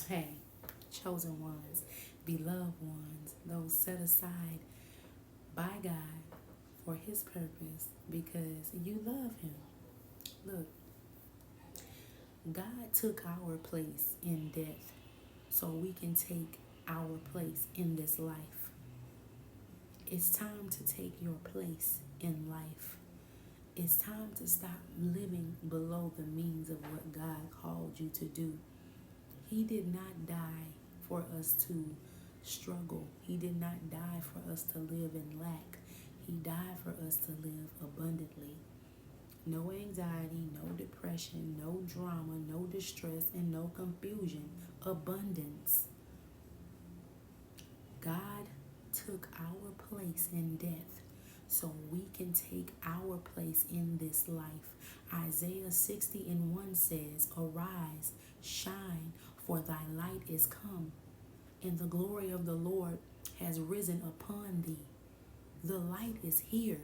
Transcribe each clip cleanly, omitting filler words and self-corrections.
Hey, chosen ones, beloved ones, those set aside by God for His purpose because you love Him. Look, God took our place in death so we can take our place in this life. It's time to take your place in life. It's time to stop living below the means of what God called you to do. He did not die for us to struggle. He did not die for us to live in lack. He died for us to live abundantly. No anxiety, no depression, no drama, no distress, and no confusion. Abundance. God took our place in death so we can take our place in this life. Isaiah 60 and 1 says, "Arise, shine, for thy light is come, and the glory of the Lord has risen upon thee." The light is here.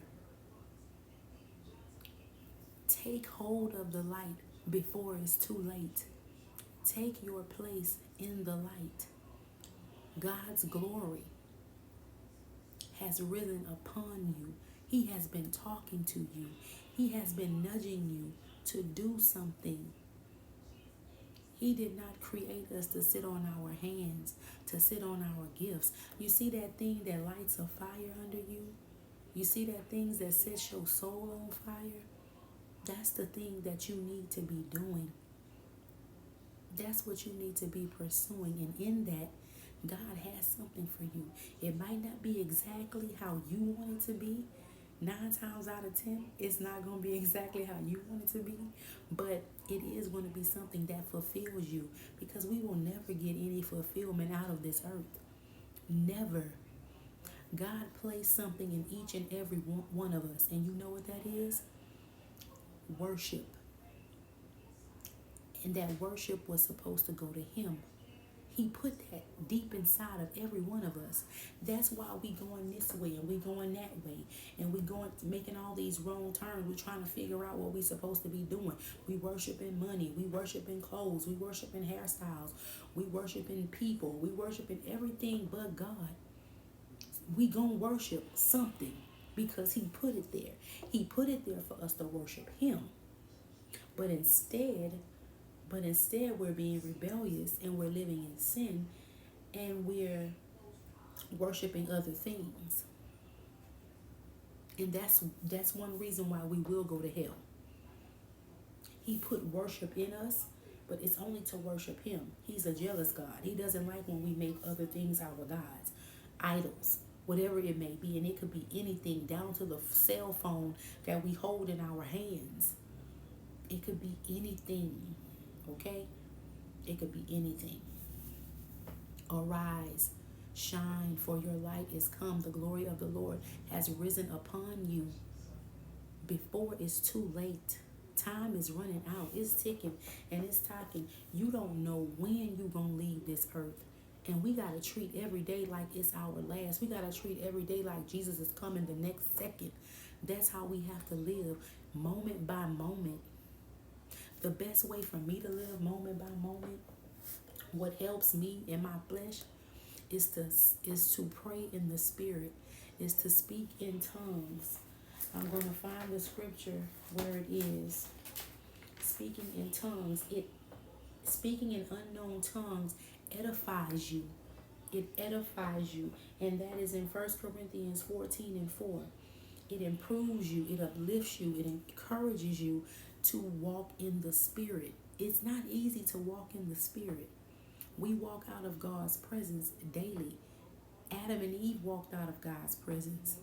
Take hold of the light before it's too late. Take your place in the light. God's glory has risen upon you. He has been talking to you. He has been nudging you to do something. He did not create us to sit on our hands, to sit on our gifts. You see that thing that lights a fire under you? You see that things that sets your soul on fire? That's the thing that you need to be doing. That's what you need to be pursuing. And in that, God has something for you. It might not be exactly how you want it to be. 9 times out of 10, it's not going to be exactly how you want it to be. But it is going to be something that fulfills you because we will never get any fulfillment out of this earth. Never. God placed something in each and every one of us. And you know what that is? Worship. And that worship was supposed to go to Him. He put that deep inside of every one of us. That's why we going this way and we going that way. And we going making all these wrong turns. We trying to figure out what we supposed to be doing. We worshiping money. We worshiping clothes. We worshiping hairstyles. We worshiping people. We worshiping everything but God. We gonna worship something because He put it there. He put it there for us to worship Him. But instead we're being rebellious and we're living in sin and we're worshiping other things. And that's one reason why we will go to hell. He put worship in us, but it's only to worship Him. He's a jealous God. He doesn't like when we make other things our gods, idols, whatever it may be. And it could be anything down to the cell phone that we hold in our hands. It could be anything, okay? It could be anything. Arise, shine, for your light is come. The glory of the Lord has risen upon you before it's too late. Time is running out. It's ticking and it's talking. You don't know when you're going to leave this earth. And we got to treat every day like it's our last. We got to treat every day like Jesus is coming the next second. That's how we have to live, moment by moment. The best way for me to live moment by moment, what helps me in my flesh, is to pray in the Spirit, is to speak in tongues. I'm going to find the scripture where it is. Speaking in tongues, speaking in unknown tongues edifies you. It edifies you, and that is in 1 Corinthians 14 and 4. It improves you, it uplifts you, it encourages you to walk in the Spirit. It's not easy to walk in the Spirit. We walk out of God's presence daily. Adam and Eve walked out of God's presence.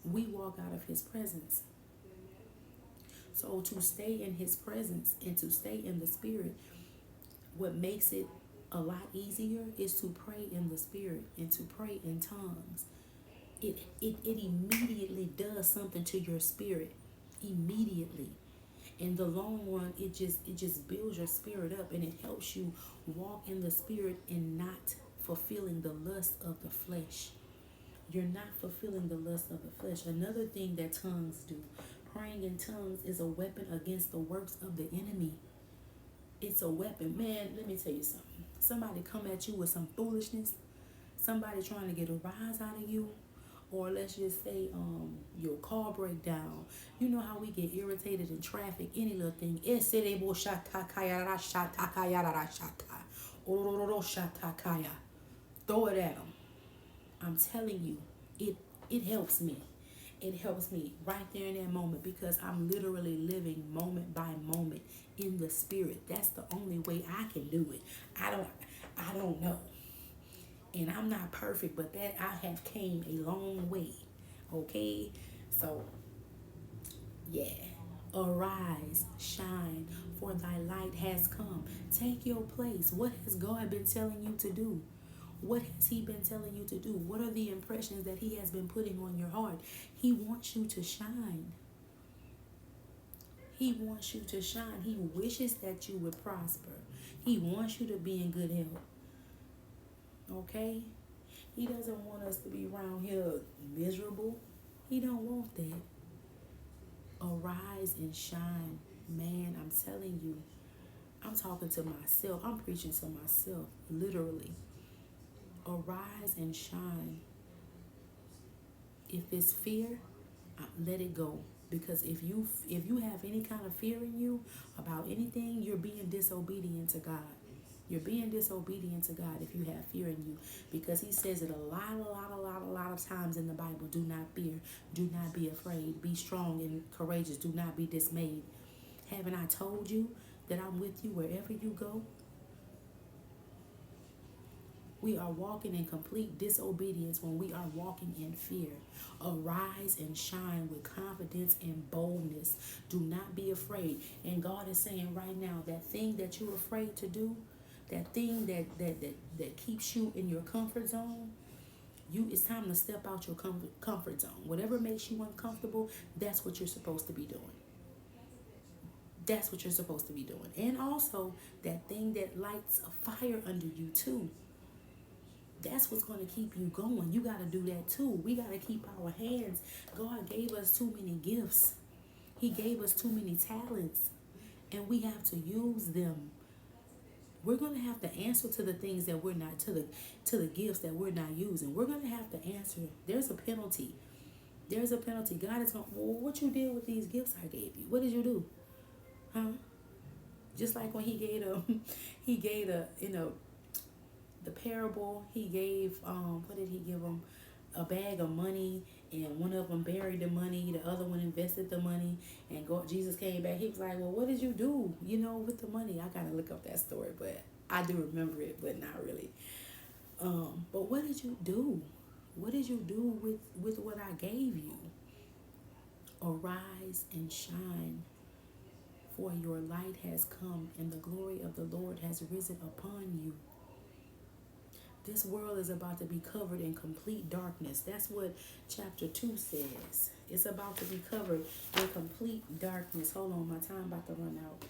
We walk out of His presence. So to stay in His presence and to stay in the Spirit, what makes it a lot easier is to pray in the Spirit and to pray in tongues. It immediately does something to your spirit. Immediately. In the long run, it just builds your spirit up and it helps you walk in the Spirit and not fulfilling the lust of the flesh. You're not fulfilling the lust of the flesh. Another thing that tongues do, praying in tongues is a weapon against the works of the enemy. It's a weapon. Man, let me tell you something. somebody come at you with some foolishness, somebody trying to get a rise out of you, or let's just say your car break down. You know how we get irritated in traffic, any little thing. Throw it at them. I'm telling you, it helps me. It helps me right there in that moment, because I'm literally living moment by moment in the spirit. That's the only way I can do it. I don't know. And I'm not perfect, but that I have came a long way. Okay? So, yeah. Arise, shine, for thy light has come. Take your place. What has God been telling you to do? What has he been telling you to do? What are the impressions that he has been putting on your heart? He wants you to shine. He wants you to shine. He wishes that you would prosper. He wants you to be in good health. Okay? He doesn't want us to be around here miserable. He don't want that. Arise and shine. Man, I'm telling you. I'm talking to myself. I'm preaching to myself, literally. Arise and shine. If it's fear, let it go. Because if you have any kind of fear in you about anything, you're being disobedient to God. You're being disobedient to God if you have fear in you. Because he says it a lot of times in the Bible. Do not fear. Do not be afraid. Be strong and courageous. Do not be dismayed. Haven't I told you that I'm with you wherever you go? We are walking in complete disobedience when we are walking in fear. Arise and shine with confidence and boldness. Do not be afraid. And God is saying right now, that thing that you're afraid to do, that thing that keeps you in your comfort zone, it's time to step out your comfort zone. Whatever makes you uncomfortable, that's what you're supposed to be doing. That's what you're supposed to be doing. And also, that thing that lights a fire under you too. That's what's going to keep you going. You got to do that too. We got to keep our hands. God gave us too many gifts. He gave us too many talents. And we have to use them. We're going to have to answer to the things that we're not, to the gifts that we're not using. We're going to have to answer. There's a penalty. There's a penalty. God is going, well, what you did with these gifts I gave you? What did you do? Huh? Just like when he gave the parable, he gave, what did he give them? A bag of money, and one of them buried the money, the other one invested the money, and Jesus came back. He was like, well, what did you do, with the money? I got to look up that story, but I do remember it, but not really. But what did you do? What did you do with what I gave you? Arise and shine, for your light has come, and the glory of the Lord has risen upon you. This world is about to be covered in complete darkness. That's what chapter 2 says. It's about to be covered in complete darkness. Hold on, my time about to run out.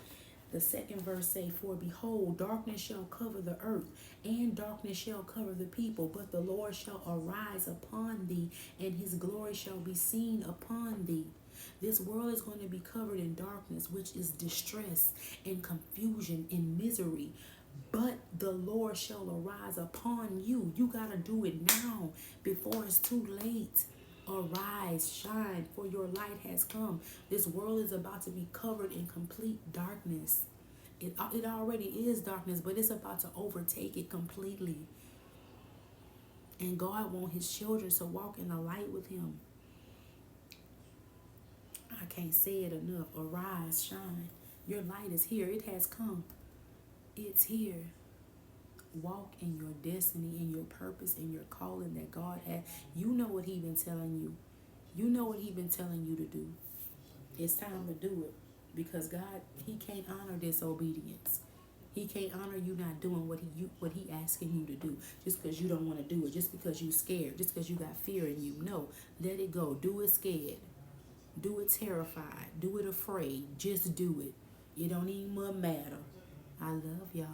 The second verse say, for behold, darkness shall cover the earth, and darkness shall cover the people, but the Lord shall arise upon thee, and his glory shall be seen upon thee. This world is going to be covered in darkness, which is distress and confusion and misery. But the Lord shall arise upon you. You got to do it now before it's too late. Arise, shine, for your light has come. This world is about to be covered in complete darkness. It already is darkness, but it's about to overtake it completely. And God wants his children to walk in the light with him. I can't say it enough. Arise, shine. Your light is here. It has come. It's here. Walk in your destiny, in your purpose, in your calling that God has. You know what he's been telling you. You know what he's been telling you to do. It's time to do it. Because God, he can't honor disobedience. He can't honor you not doing what he asking you to do. Just because you don't want to do it. Just because you scared. Just because you got fear in you. No. Let it go. Do it scared. Do it terrified. Do it afraid. Just do it. It don't even matter. I love y'all.